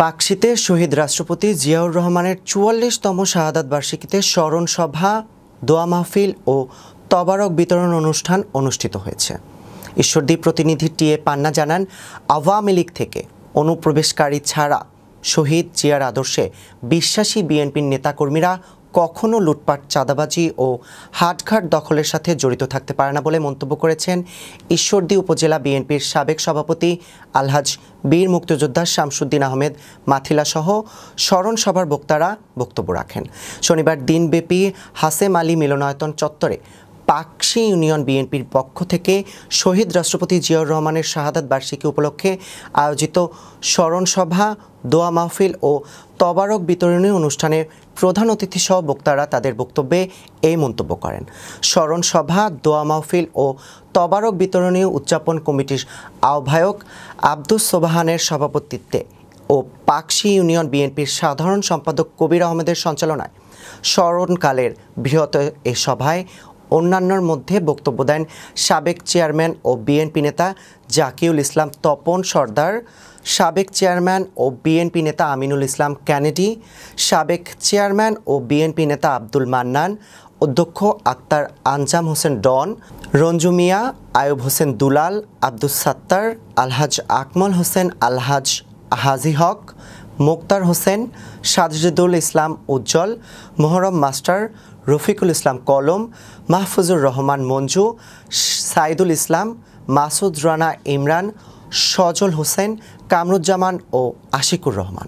পাকশীতে শহীদ রাষ্ট্রপতি জিয়াউর রহমানের ৪৪তম শাহাদাত বার্ষিকীতে স্মরণ সভা, দোয়া মাহফিল ও তবারক বিতরণ অনুষ্ঠান অনুষ্ঠিত হয়েছে। ঈশ্বরদী প্রতিনিধি টি.এ. পান্না জানান, আওয়ামী লীগ থেকে অনুপ্রবেশকারী ছাড়া শহীদ জিয়ার আদর্শে বিশ্বাসী বিএনপির নেতাকর্মীরা কখনো লুটপাট, চাঁদাবাজি ও হাটঘাট দখলের সাথে জড়িত থাকতে পারে না বলে মন্তব্য করেছেন ঈশ্বরদী উপজেলা বিএনপির সাবেক সভাপতি আলহাজ বীর মুক্তিযোদ্ধা শামসুদ্দিন আহমেদ মাথিলা সহ স্মরণ সভার বক্তারা বক্তব্য রাখেন। শনিবার দিনব্যাপী হাসেম আলী মিলনায়তন চত্বরে পাকশী ইউনিয়ন বিএনপির পক্ষ থেকে শহীদ রাষ্ট্রপতি জিয়াউর রহমানের শাহাদাত বার্ষিকী উপলক্ষে আয়োজিত স্মরণ সভা, দোয়া মাহফিল ও তবারক বিতরণী অনুষ্ঠানে প্রধান অতিথি সহ বক্তারা তাদের বক্তব্যে এই মন্তব্য করেন। স্মরণ সভা, দোয়া মাহফিল ও তবারক বিতরণী উদযাপন কমিটির আহ্বায়ক আব্দুস সোবহানের সভাপতিত্বে ও পাকশী ইউনিয়ন বিএনপির সাধারণ সম্পাদক কবির আহমেদের সঞ্চালনায় স্মরণকালের বৃহৎ এ সভায় অন্যান্যর মধ্যে বক্তব্য দেন সাবেক চেয়ারম্যান ও বিএনপি নেতা জাকিউল ইসলাম তপন সর্দার, সাবেক চেয়ারম্যান ও বিএনপি নেতা আমিনুল ইসলাম কেনেডি, সাবেক চেয়ারম্যান ও বিএনপি নেতা আব্দুল মান্নান, অধ্যক্ষ আক্তার আনজাম হোসেন ডন, রঞ্জু মিয়া, আয়ুব হোসেন দুলাল, আব্দুস সাত্তার, আলহাজ আকমল হোসেন, আলহাজ হাজি হক, মোক্তার হোসেন, সাজিদুল ইসলাম উজ্জ্বল, মোহরম মাস্টার, রফিকুল ইসলাম কলম, মাহফুজুর রহমান মঞ্জু, সাইদুল ইসলাম, মাসুদ রানা ইমরান, সজল হোসেন, কামরুজ্জামান ও আশিকুর রহমান।